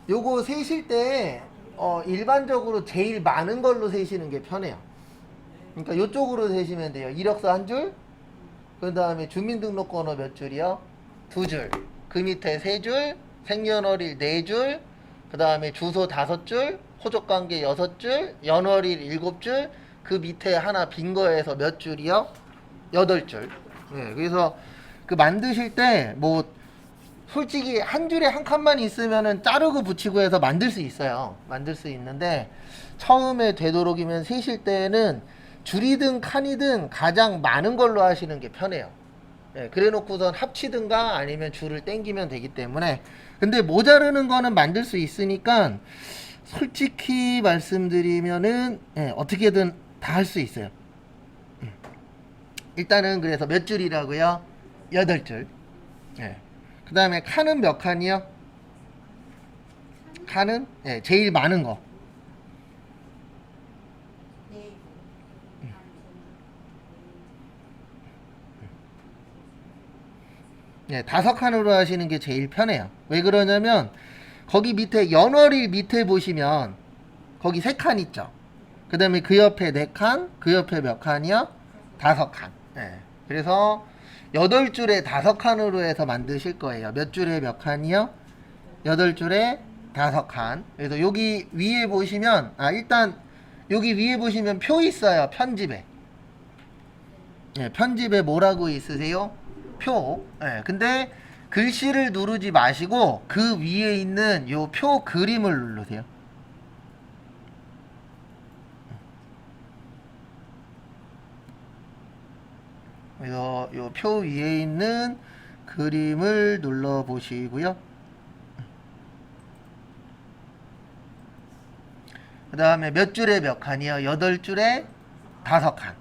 요거 세실 때 일반적으로 제일 많은 걸로 세시는 게 편해요. 그러니까 요쪽으로 세시면 돼요. 이력서 한 줄, 그 다음에 주민등록번호 몇 줄이요? 두 줄. 그 밑에 세 줄, 생년월일 네 줄, 그 다음에 주소 다섯 줄, 호적관계 여섯 줄, 연월일 일곱 줄, 그 밑에 하나 빈 거에서 몇 줄이요? 여덟 줄. 네, 그래서 그 만드실 때 뭐 솔직히 한 줄에 한 칸만 있으면은 자르고 붙이고 해서 만들 수 있어요. 만들 수 있는데 처음에 되도록이면 세실 때는 줄이든 칸이든 가장 많은 걸로 하시는 게 편해요. 예, 그래 놓고선 합치든가 아니면 줄을 땡기면 되기 때문에. 근데 모자르는 거는 만들 수 있으니까 솔직히 말씀드리면은 어떻게든 다 할 수 있어요. 일단은 그래서 몇 줄이라고요? 8줄. 예. 그 다음에 칸은 몇 칸이요? 칸은 제일 많은 거. 네. 다섯 칸으로 하시는 게 제일 편해요. 왜 그러냐면 거기 밑에 연월일 밑에 보시면 거기 세 칸 있죠. 그 다음에 그 옆에 네 칸, 그 옆에 몇 칸이요? 다섯 칸. 그래서 8줄에 다섯 칸으로 해서 만드실 거예요. 몇 줄에 몇 칸이요? 8줄에 다섯 칸. 그래서 여기 위에 보시면 일단 여기 위에 보시면 표 있어요. 편집에. 편집에 뭐라고 있으세요? 표. 근데 글씨를 누르지 마시고 그 위에 있는 요 표 그림을 누르세요. 그래서 요 표 위에 있는 그림을 눌러 보시고요. 그 다음에 몇 줄에 몇 칸이요? 8줄에 다섯 칸.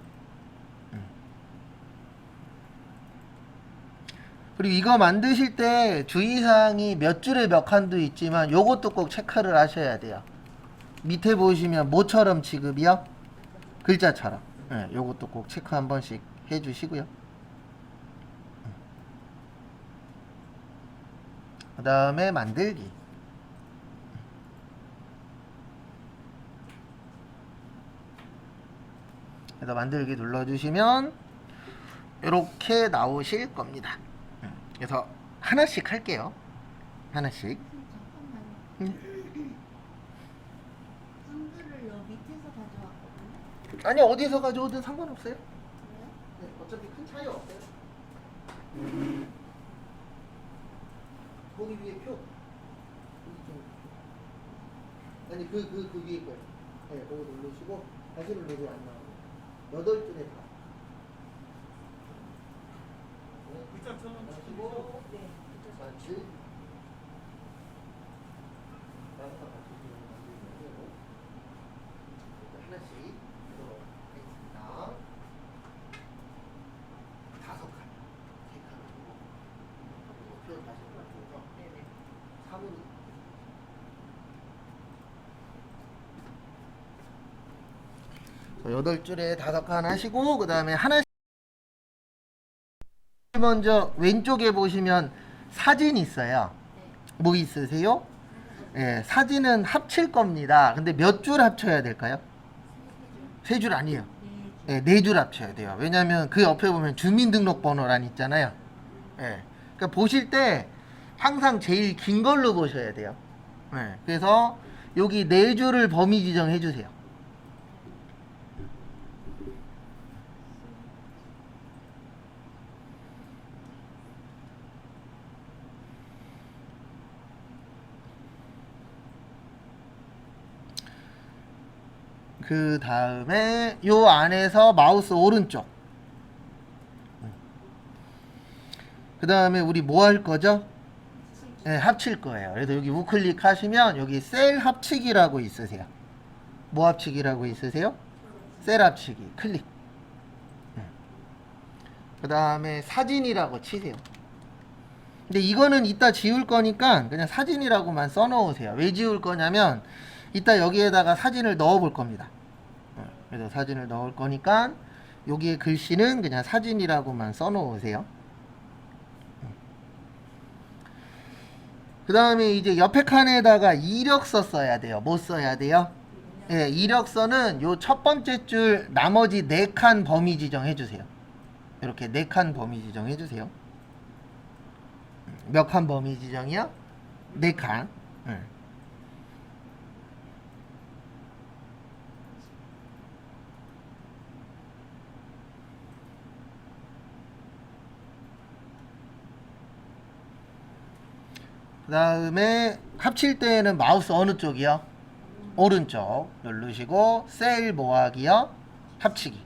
그리고 이거 만드실 때 주의사항이 몇 줄에 몇 칸도 있지만 요것도 꼭 체크를 하셔야 돼요. 밑에 보시면 모처럼 지급이요? 글자처럼. 요것도 꼭 체크 한 번씩 해주시고요. 그 다음에 만들기. 그래서 만들기 눌러주시면 이렇게 나오실 겁니다. 그래서 하나씩 할게요. 하나씩. 잠깐만요. 한글을 여 밑에서 가져왔거든요. 아니 어디서 가져오든 상관없어요. 그래요? 어차피 큰 차이 없어요. 거기 위에 표. 아니 그 위에 거요. 그거 누르시고 다시 누르면 안 나오고. 8줄에 다. 글자처럼 하시고 네. 마치 따라서 만들면 되고 하나씩 하도록 하겠습니다. 다섯 칸, 세 칸으로 그리고 표 다시 만들어서 네네. 3으로 여덟 줄에 다섯 칸 하시고 그 다음에 하나씩 먼저 왼쪽에 보시면 사진 있어요. 뭐 있으세요? 사진은 합칠 겁니다. 근데 몇 줄 합쳐야 될까요? 세 줄 아니에요. 네 줄 합쳐야 돼요. 왜냐면 그 옆에 보면 주민등록번호란 있잖아요. 그러니까 보실 때 항상 제일 긴 걸로 보셔야 돼요. 그래서 여기 네 줄을 범위 지정해 주세요. 그 다음에 요 안에서 마우스 오른쪽. 그 다음에 우리 뭐 할 거죠? 합칠 거예요. 그래서 여기 우클릭 하시면 여기 셀 합치기라고 있으세요. 뭐 합치기라고 있으세요? 셀 합치기 클릭. 그 다음에 사진이라고 치세요. 근데 이거는 이따 지울 거니까 그냥 사진이라고만 써놓으세요. 왜 지울 거냐면 이따 여기에다가 사진을 넣어 볼 겁니다. 그래서 사진을 넣을 거니까 여기에 글씨는 그냥 사진이라고만 써놓으세요. 그 그 다음에 이제 옆에 칸에다가 이력서 써야 돼요. 뭐 써야 돼요? 예, 이력서는 요 첫 번째 줄 나머지 4칸 범위 지정해 주세요. 이렇게 4칸 범위 지정해 주세요. 몇 칸 범위 지정이요? 4칸. 그 다음에 합칠 때에는 마우스 어느 쪽이요? 오른쪽 누르시고 셀 모아기요, 합치기.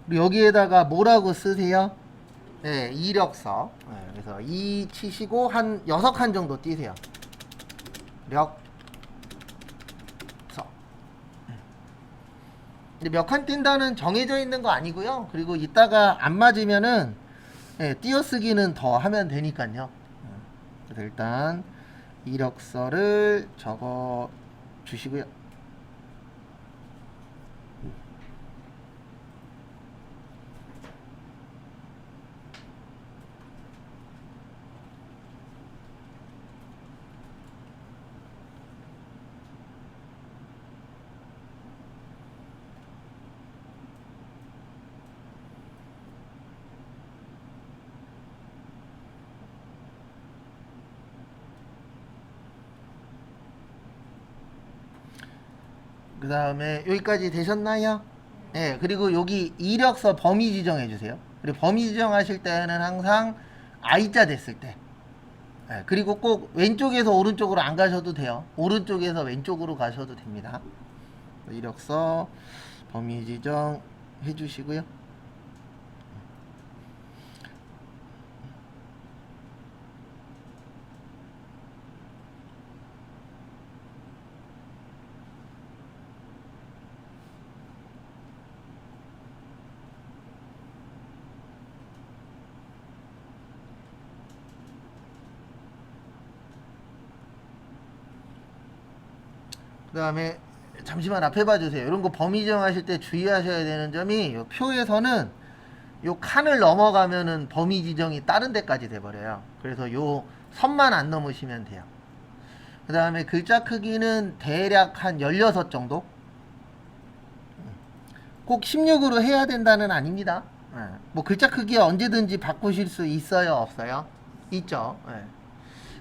그리고 여기에다가 뭐라고 쓰세요? 네, 이력서. 네, 그래서 이 치시고 한 6칸 정도 띄세요. 력서. 근데 몇 칸 띈다는 정해져 있는 거 아니고요. 그리고 이따가 안 맞으면은 띄어쓰기는 더 하면 되니까요. 그래서 일단 이력서를 적어 주시고요. 그 다음에 여기까지 되셨나요? 네, 그리고 여기 이력서 범위 지정해 주세요. 그리고 범위 지정하실 때는 항상 I자 됐을 때. 네, 그리고 꼭 왼쪽에서 오른쪽으로 안 가셔도 돼요. 오른쪽에서 왼쪽으로 가셔도 됩니다. 이력서 범위 지정 해 주시고요. 그 다음에 잠시만 앞에 봐주세요. 이런 거 범위 지정하실 때 주의하셔야 되는 점이 요 표에서는 요 칸을 넘어가면은 범위 지정이 다른 데까지 돼버려요. 그래서 요 선만 안 넘으시면 돼요. 그 다음에 글자 크기는 대략 한 16 정도? 꼭 16으로 해야 된다는 아닙니다. 뭐 글자 크기 언제든지 바꾸실 수 있어요? 없어요? 있죠.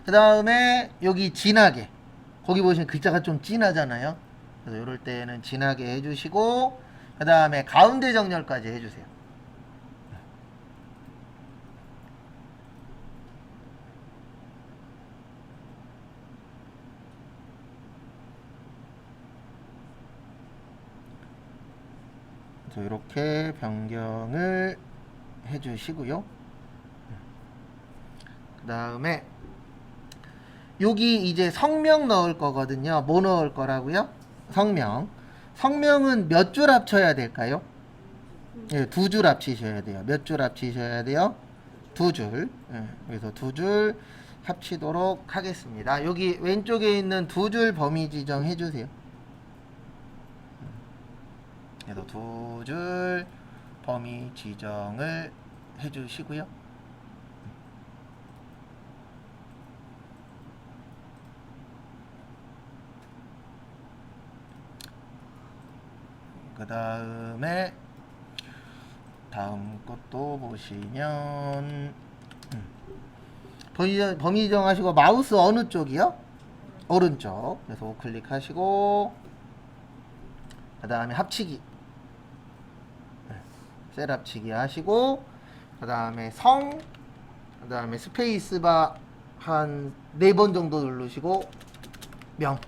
그 다음에 여기 진하게, 거기 보시면 글자가 좀 진하잖아요. 그래서 이럴 때는 진하게 해주시고, 그 다음에 가운데 정렬까지 해주세요. 그래서 이렇게 변경을 해주시고요. 그 다음에 여기 이제 성명 넣을 거거든요. 뭐 넣을 거라고요? 성명. 성명은 몇 줄 합쳐야 될까요? 예, 2줄 합치셔야 돼요. 몇 줄 합치셔야 돼요? 2줄. 예, 그래서 2줄 합치도록 하겠습니다. 여기 왼쪽에 있는 2줄 범위 지정 해주세요. 그래서 2줄 범위 지정을 해주시고요. 그 다음에 다음 것도 보시면 범위 지정하시고 마우스 어느 쪽이요? 오른쪽. 그래서 우클릭 하시고 그 다음에 합치기, 셀 합치기 하시고, 그 다음에 성, 그 다음에 스페이스바 한 4번 정도 누르시고 명.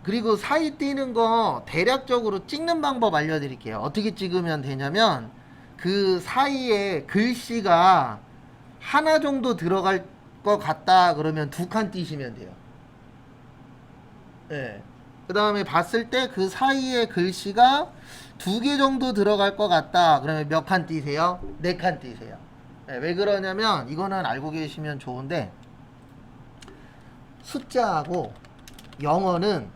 그리고 사이 띄는 거 대략적으로 찍는 방법 알려드릴게요. 어떻게 찍으면 되냐면 그 사이에 글씨가 하나 정도 들어갈 것 같다 그러면 2칸 띄시면 돼요. 네. 그 다음에 봤을 때 그 사이에 글씨가 2개 정도 들어갈 것 같다 그러면 몇 칸 띄세요? 4칸 띄세요. 네. 왜 그러냐면 이거는 알고 계시면 좋은데 숫자하고 영어는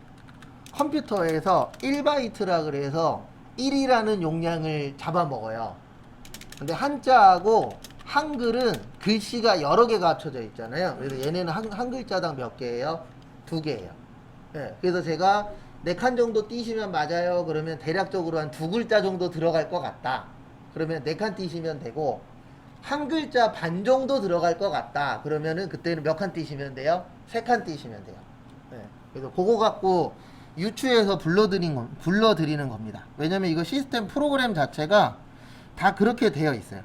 컴퓨터에서 1바이트라 그래서 1이라는 용량을 잡아먹어요. 근데 한자하고 한글은 글씨가 여러 개가 합쳐져 있잖아요. 그래서 얘네는 한 글자당 몇 개예요? 2개예요. 예, 그래서 제가 4칸 정도 띄시면 맞아요. 그러면 대략적으로 한 2글자 정도 들어갈 것 같다. 그러면 4칸 띄시면 되고, 한 글자 반 정도 들어갈 것 같다. 그러면은 그때는 몇 칸 띄시면 돼요? 3칸 띄시면 돼요. 예, 그래서 그거 갖고 유추해서 불러드리는 겁니다. 왜냐면 이거 시스템 프로그램 자체가 다 그렇게 되어 있어요.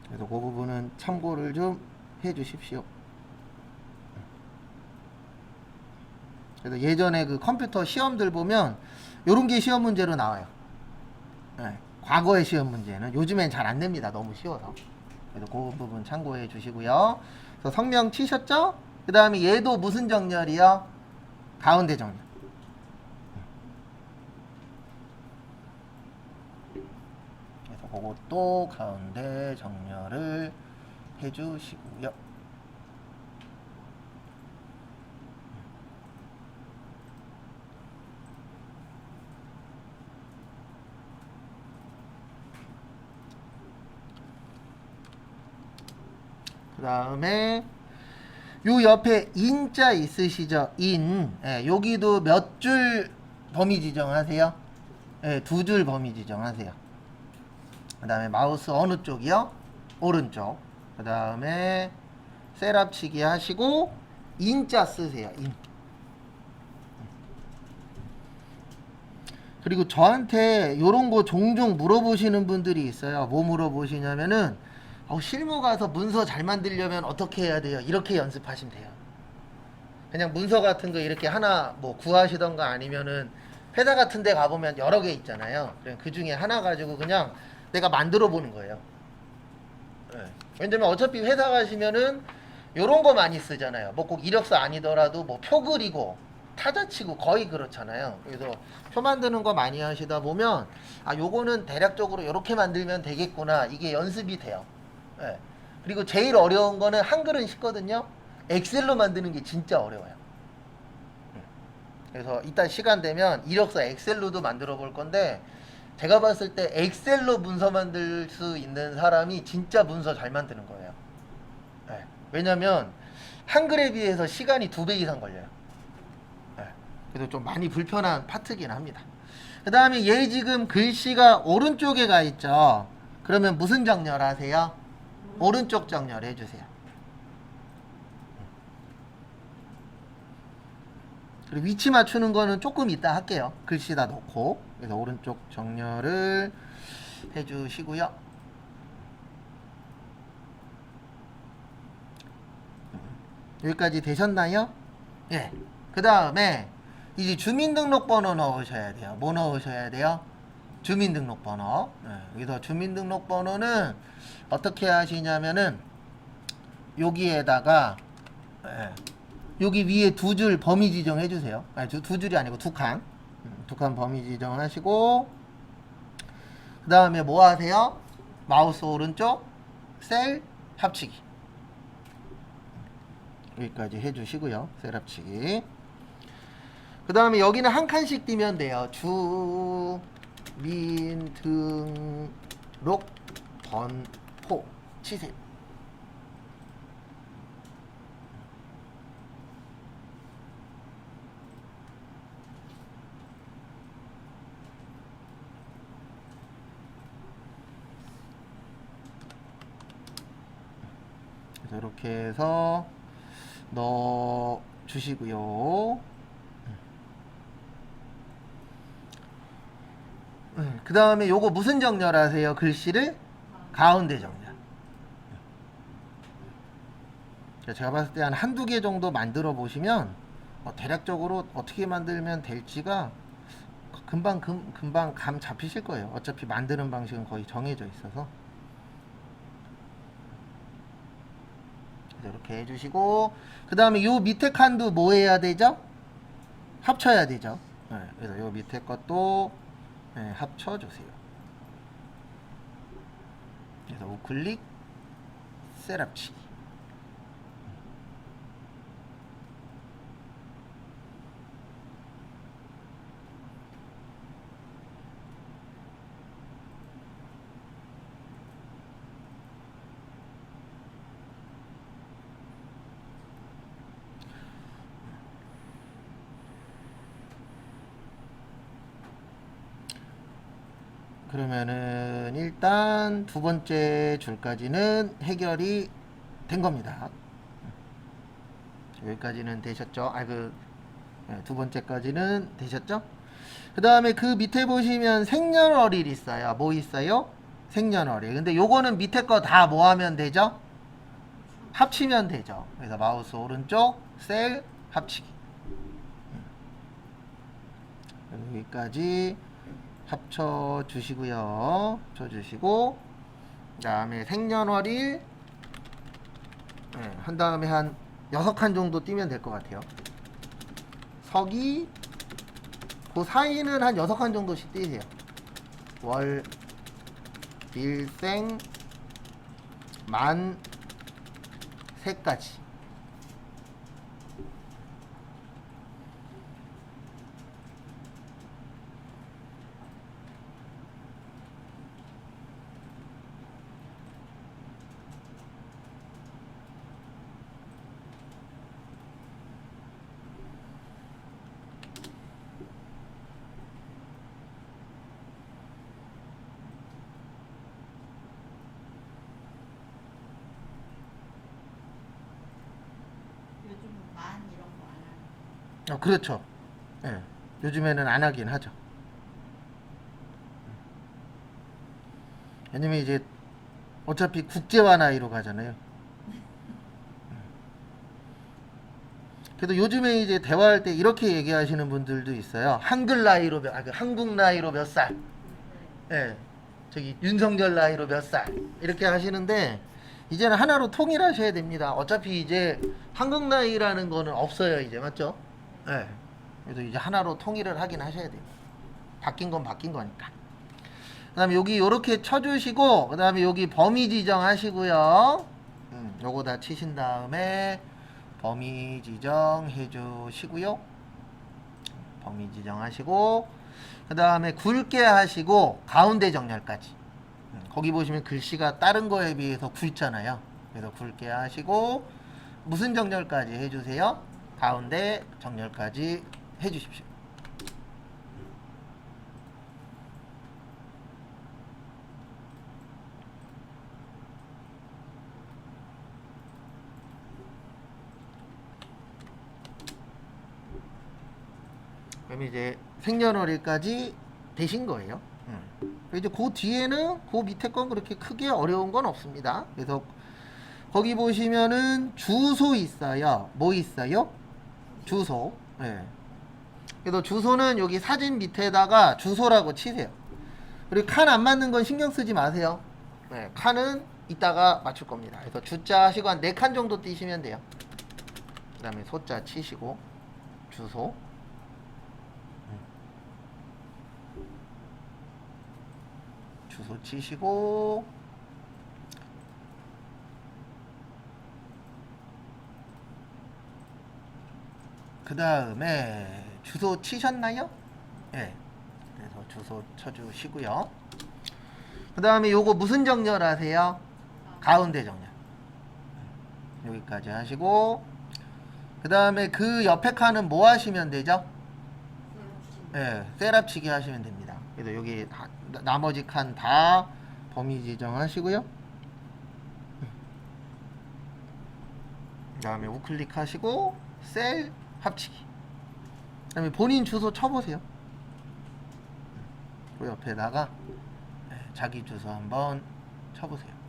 그래서 그 부분은 참고를 좀 해 주십시오. 그래서 예전에 그 컴퓨터 시험들 보면 요런 게 시험 문제로 나와요. 네, 과거의 시험 문제는 요즘엔 잘 안 냅니다. 너무 쉬워서. 그래서 그 부분 참고해 주시고요. 그래서 성명 치셨죠? 그 다음에 얘도 무슨 정렬이요? 가운데 정렬. 그래서 그것도 가운데 정렬을 해 주시고요. 그 다음에 요 옆에 인자 있으시죠? 인. 예, 여기도 몇 줄 범위 지정하세요? 예, 2줄 범위 지정하세요. 그 다음에 마우스 어느 쪽이요? 오른쪽. 그 다음에 셋업치기 하시고 인자 쓰세요. 인. 그리고 저한테 요런 거 종종 물어보시는 분들이 있어요. 뭐 물어보시냐면은 실무 가서 문서 잘 만들려면 어떻게 해야 돼요? 이렇게 연습하시면 돼요. 그냥 문서 같은 거 이렇게 하나 뭐 구하시던가 아니면은 회사 같은 데 가보면 여러 개 있잖아요. 그 중에 하나 가지고 그냥 내가 만들어 보는 거예요. 네. 왜냐면 어차피 회사 가시면은 요런 거 많이 쓰잖아요. 뭐 꼭 이력서 아니더라도 뭐 표 그리고 타자 치고 거의 그렇잖아요. 그래서 표 만드는 거 많이 하시다 보면 요거는 대략적으로 이렇게 만들면 되겠구나. 이게 연습이 돼요. 예. 그리고 제일 어려운 거는 한글은 쉽거든요. 엑셀로 만드는 게 진짜 어려워요. 그래서 이따 시간 되면 이력서 엑셀로도 만들어 볼 건데, 제가 봤을 때 엑셀로 문서 만들 수 있는 사람이 진짜 문서 잘 만드는 거예요. 예. 왜냐면 한글에 비해서 시간이 2배 이상 걸려요. 예. 그래서 좀 많이 불편한 파트긴 합니다. 그 다음에 얘 지금 글씨가 오른쪽에 가 있죠. 그러면 무슨 정렬 하세요? 오른쪽 정렬 해주세요. 그리고 위치 맞추는 거는 조금 이따 할게요. 글씨다 놓고. 그래서 오른쪽 정렬을 해주시고요. 여기까지 되셨나요? 예. 그 다음에 이제 주민등록번호 넣으셔야 돼요. 뭐 넣으셔야 돼요? 주민등록번호. 여기서 주민등록번호는 어떻게 하시냐면은 여기에다가 여기 위에 2줄 범위 지정해 주세요. 아니, 2줄이 아니고 2칸. 2칸 범위 지정하시고, 그 다음에 뭐 하세요? 마우스 오른쪽 셀 합치기. 여기까지 해주시고요. 셀 합치기. 그 다음에 여기는 한 칸씩 띄면 돼요. 주민등록번호 치세요. 이렇게 해서 넣어 주시고요. 그 다음에 요거 무슨 정렬 하세요? 글씨를 가운데 정렬. 제가 봤을 때 한 한두 개 정도 만들어 보시면 대략적으로 어떻게 만들면 될지가 금방 감 잡히실 거예요. 어차피 만드는 방식은 거의 정해져 있어서. 이렇게 해주시고, 그 다음에 요 밑에 칸도 뭐 해야 되죠? 합쳐야 되죠. 그래서 요 밑에 것도 합쳐주세요. 그래서 우클릭 셀 합치기. 그러면은 일단 두 번째 줄까지는 해결이 된 겁니다. 여기까지는 되셨죠? 두 번째까지는 되셨죠? 그 다음에 그 밑에 보시면 생년월일 있어요. 뭐 있어요? 생년월일. 근데 요거는 밑에 거 다 뭐 하면 되죠? 합치면 되죠. 그래서 마우스 오른쪽 셀 합치기. 여기까지 합쳐 주시고요. 쳐주시고 그 다음에 생년월일 한 다음에 한 6칸 정도 띄면 될 것 같아요. 서기 그 사이는 한 6칸 정도씩 띄세요. 월 일생 만 세까지. 요즘은 만 이런 거 안 하는. 그렇죠. 예. 요즘에는 안 하긴 하죠. 왜냐면 이제 어차피 국제화 나이로 가잖아요. 그래도 요즘에 이제 대화할 때 이렇게 얘기하시는 분들도 있어요. 한글 나이로 한국 나이로 몇 살? 예. 저기 윤석열 나이로 몇 살? 이렇게 하시는데 이제는 하나로 통일하셔야 됩니다. 어차피 이제 한국 나이라는 거는 없어요, 이제. 맞죠? 예. 그래도 이제 하나로 통일을 하긴 하셔야 돼요. 바뀐 건 바뀐 거니까. 그다음에 여기 요렇게 쳐주시고 그다음에 여기 범위 지정하시고요. 요거 다 치신 다음에 범위 지정해 주시고요. 범위 지정하시고 그다음에 굵게 하시고 가운데 정렬까지. 거기 보시면 글씨가 다른 거에 비해서 굵잖아요. 그래서 굵게 하시고 무슨 정렬까지 해주세요? 가운데 정렬까지 해주십시오. 그럼 이제 생년월일까지 되신 거예요. 이제 그 뒤에는 그 밑에 건 그렇게 크게 어려운 건 없습니다. 그래서 거기 보시면은 주소 있어요. 뭐 있어요? 주소. 예. 그래서 주소는 여기 사진 밑에다가 주소라고 치세요. 그리고 칸 안 맞는 건 신경 쓰지 마세요. 네, 칸은 이따가 맞출 겁니다. 그래서 주자 하시고 한 4칸 정도 띄시면 돼요. 그 다음에 소자 치시고 주소 주소 치시고 그 다음에 주소 치셨나요? 네. 그래서 주소 쳐주시고요. 그 다음에 요거 무슨 정렬 하세요? 가운데 정렬. 여기까지 하시고 그 다음에 그 옆에 칸은 뭐 하시면 되죠? 네, 셀 합치기 하시면 됩니다. 그래서 여기 나머지 칸 다 범위 지정하시고요. 그 다음에 우클릭 하시고 셀 합치기. 그 다음에 본인 주소 쳐보세요. 그 옆에다가 자기 주소 한번 쳐보세요.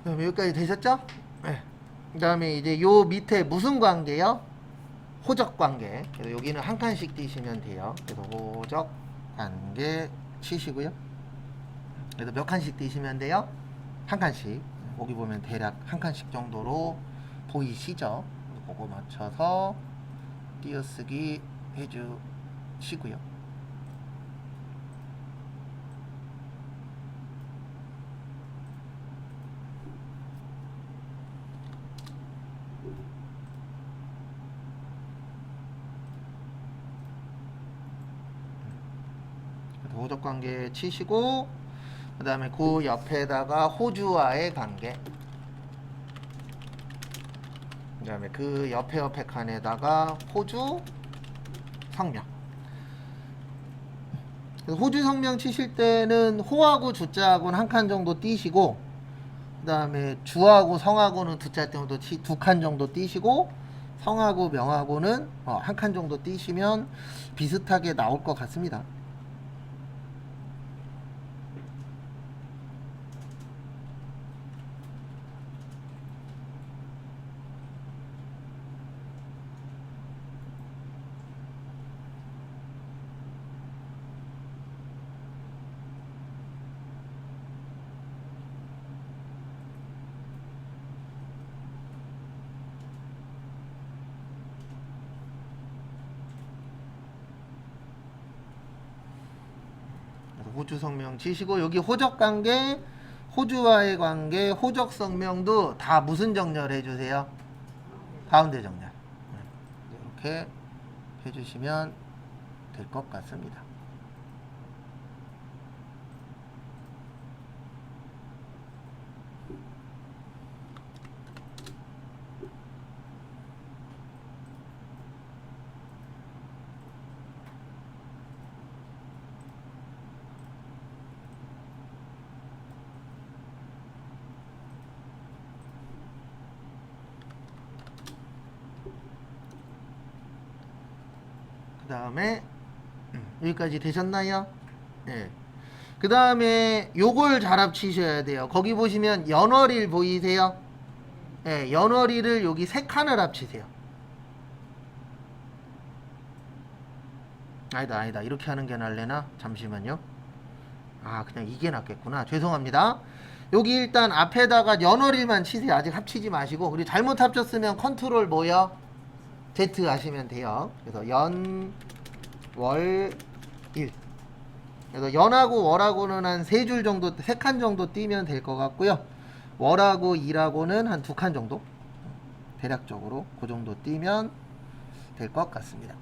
그럼 여기까지 되셨죠? 네. 그 다음에 이제 요 밑에 무슨 관계요? 호적 관계. 그래서 여기는 한 칸씩 띄시면 돼요. 그래서 호적 관계 치시고요. 그래서 몇 칸씩 띄시면 돼요? 한 칸씩. 여기 보면 대략 한 칸씩 정도로 보이시죠? 그거 맞춰서 띄어쓰기 해주시고요. 호적 관계 치시고, 그 다음에 그 옆에다가 호주와의 관계, 그 다음에 그 옆에 칸에다가 호주 성명. 호주 성명 치실 때는 호하고 주자하고는 한 칸 정도 띄시고, 그 다음에 주하고 성하고는 두자 정도 두 칸 정도 띄시고, 성하고 명하고는 한 칸 정도 띄시면 비슷하게 나올 것 같습니다. 호주 성명 치시고, 여기 호적 관계, 호주와의 관계, 호적 성명도 다 무슨 정렬 해주세요? 가운데 정렬. 이렇게 해주시면 될 것 같습니다. 그 다음에 여기까지 되셨나요? 네. 그 다음에 요걸 잘 합치셔야 돼요. 거기 보시면 연월일 보이세요? 네, 연월일을 여기 세 칸을 합치세요. 아니다. 이렇게 하는 게 낫려나? 잠시만요. 그냥 이게 낫겠구나. 죄송합니다. 여기 일단 앞에다가 연월일만 치세요. 아직 합치지 마시고. 그리고 잘못 합쳤으면 컨트롤 뭐요? Z 하시면 돼요. 그래서 연, 월, 일. 그래서 연하고 월하고는 한 세 줄 정도, 세 칸 정도 띄면 될 것 같고요. 월하고 일하고는 한 두 칸 정도, 대략적으로 그 정도 띄면 될 것 같습니다.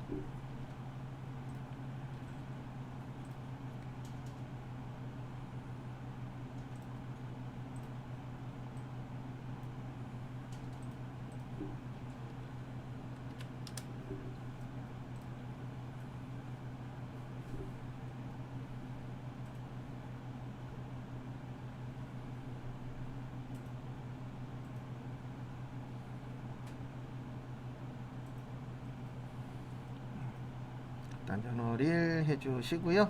일단 연월일 해주시고요.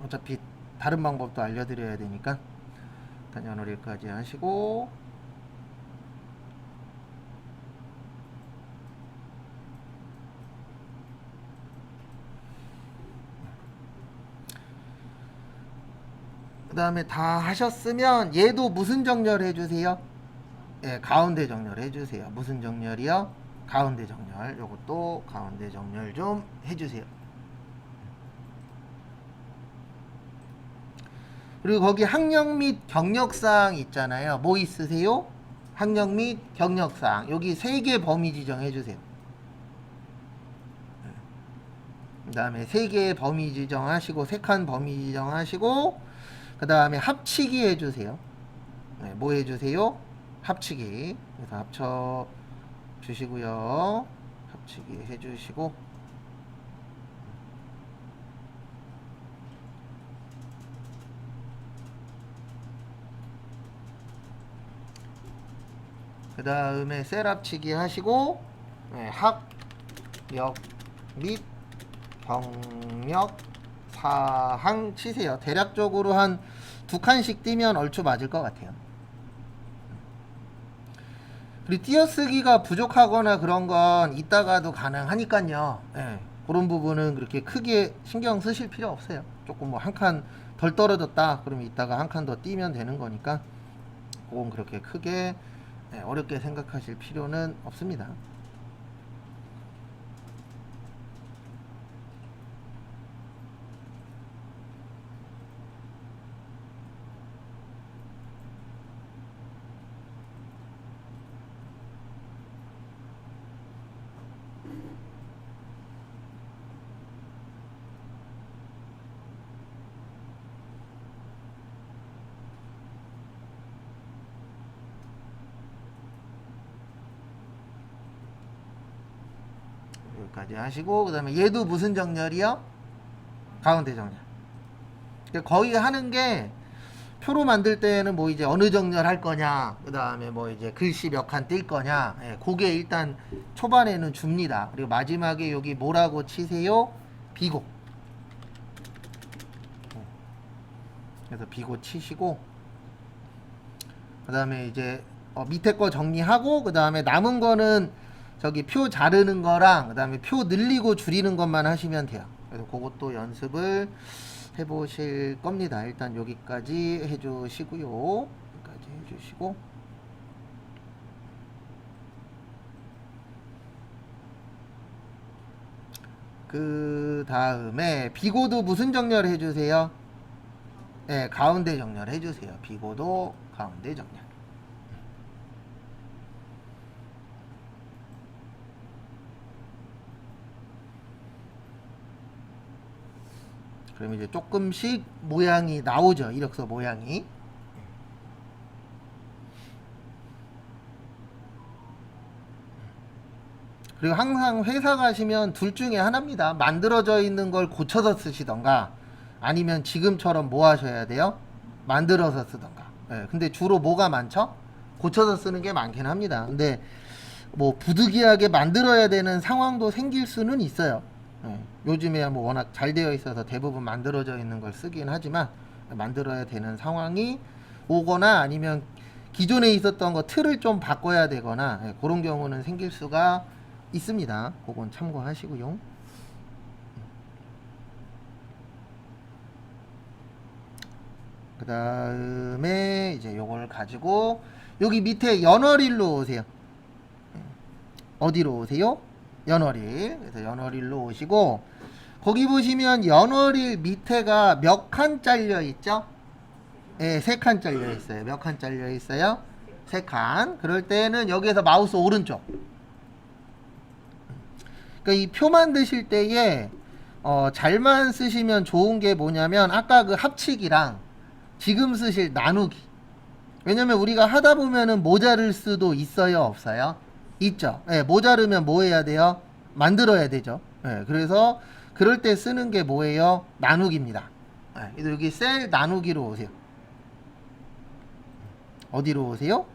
어차피 다른 방법도 알려드려야 되니까 일단 연월일까지 하시고, 그 다음에 다 하셨으면 얘도 무슨 정렬 해주세요? 예, 가운데 정렬 해주세요. 무슨 정렬이요? 가운데 정렬. 요것도 가운데 정렬 좀 해주세요. 그리고 거기 학력 및 경력사항 있잖아요. 뭐 있으세요? 학력 및 경력사항. 여기 3개 범위 지정해주세요. 그 다음에 3개의 범위 지정하시고, 3칸 범위 지정하시고, 그 다음에 합치기 해주세요. 네, 뭐 해주세요? 합치기. 그래서 합쳐 주시고요. 합치기 해주시고, 그 다음에 셀 합치기 하시고, 네, 학력 및 경력 사항 치세요. 대략적으로 한 2칸씩 띄면 얼추 맞을 것 같아요. 그리고 띄어쓰기가 부족하거나 그런 건 이따가도 가능하니까요. 예, 그런 부분은 그렇게 크게 신경 쓰실 필요 없어요. 조금 뭐 한 칸 덜 떨어졌다 그러면 이따가 한 칸 더 띄면 되는 거니까 그건 그렇게 크게 어렵게 생각하실 필요는 없습니다. 여기까지 하시고 그 다음에 얘도 무슨 정렬이요? 가운데 정렬. 그러니까 거의 하는 게 표로 만들 때는 뭐 이제 어느 정렬 할 거냐, 그 다음에 뭐 이제 글씨 몇 칸 뜰 거냐, 그게 일단 초반에는 줍니다. 그리고 마지막에 여기 뭐라고 치세요? 비고. 그래서 비고 치시고, 그 다음에 이제 밑에 거 정리하고, 그 다음에 남은 거는 저기 표 자르는 거랑, 그 다음에 표 늘리고 줄이는 것만 하시면 돼요. 그래서 그것도 연습을 해보실 겁니다. 일단 여기까지 해주시고요. 여기까지 해주시고, 그 다음에 비고도 무슨 정렬 해주세요? 네, 가운데 정렬 해주세요. 비고도 가운데 정렬. 그럼 이제 조금씩 모양이 나오죠. 이력서 모양이. 그리고 항상 회사 가시면 둘 중에 하나입니다. 만들어져 있는 걸 고쳐서 쓰시던가 아니면 지금처럼 뭐 하셔야 돼요? 만들어서 쓰던가. 근데 주로 뭐가 많죠? 고쳐서 쓰는 게 많긴 합니다. 근데 뭐 부득이하게 만들어야 되는 상황도 생길 수는 있어요. 요즘에야 뭐 워낙 잘 되어 있어서 대부분 만들어져 있는 걸 쓰긴 하지만 만들어야 되는 상황이 오거나 아니면 기존에 있었던 거 틀을 좀 바꿔야 되거나 그런 경우는 생길 수가 있습니다. 그건 참고하시고요. 그 다음에 이제 요걸 가지고 여기 밑에 연월일로 오세요. 어디로 오세요? 연월일. 그래서 연월일로 오시고 거기 보시면 연월일 밑에가 몇 칸 잘려 있죠? 네, 3칸 잘려 있어요. 몇 칸 잘려 있어요? 3칸. 그럴 때는 여기에서 마우스 오른쪽. 그러니까 이 표 만드실 때에 잘만 쓰시면 좋은 게 뭐냐면 아까 그 합치기랑 지금 쓰실 나누기. 왜냐면 우리가 하다 보면은 모자를 수도 있어요, 없어요? 있죠. 모자르면 뭐 해야 돼요? 만들어야 되죠. 그래서 그럴 때 쓰는 게 뭐예요? 나누기입니다. 여기 셀 나누기로 오세요. 어디로 오세요?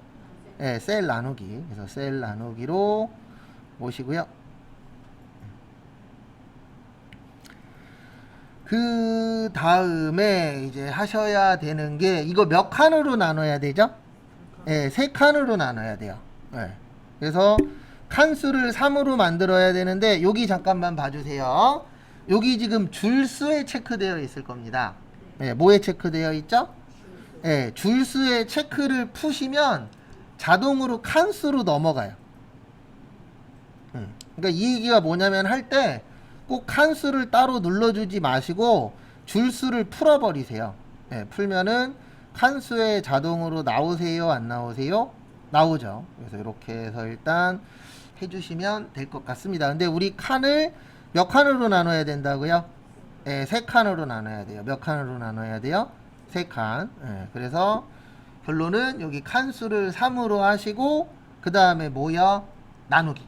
셀 나누기. 그래서 셀 나누기로 오시고요. 그 다음에 이제 하셔야 되는 게 이거 몇 칸으로 나눠야 되죠? 3칸으로 나눠야 돼요. 그래서 칸수를 3으로 만들어야 되는데 여기 잠깐만 봐주세요. 여기 지금 줄수에 체크되어 있을 겁니다. 뭐에 체크되어 있죠? 줄수에 체크를 푸시면 자동으로 칸수로 넘어가요. 그러니까 이 얘기가 뭐냐면 할 때 꼭 칸수를 따로 눌러주지 마시고 줄수를 풀어버리세요. 풀면은 칸수에 자동으로 나오세요, 안 나오세요? 나오죠. 그래서 이렇게 해서 일단 해주시면 될 것 같습니다. 근데 우리 칸을 몇 칸으로 나눠야 된다고요? 3칸으로 나눠야 돼요. 몇 칸으로 나눠야 돼요? 3칸. 그래서 결론은 여기 칸수를 3으로 하시고 그 다음에 뭐요? 나누기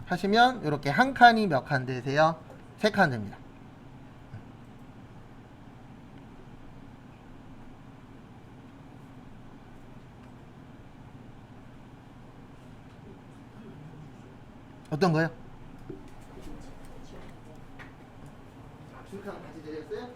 하시면 이렇게 한 칸이 몇 칸 되세요? 3칸 됩니다. 어떤 거요? 줄칸 같이 드렸어요?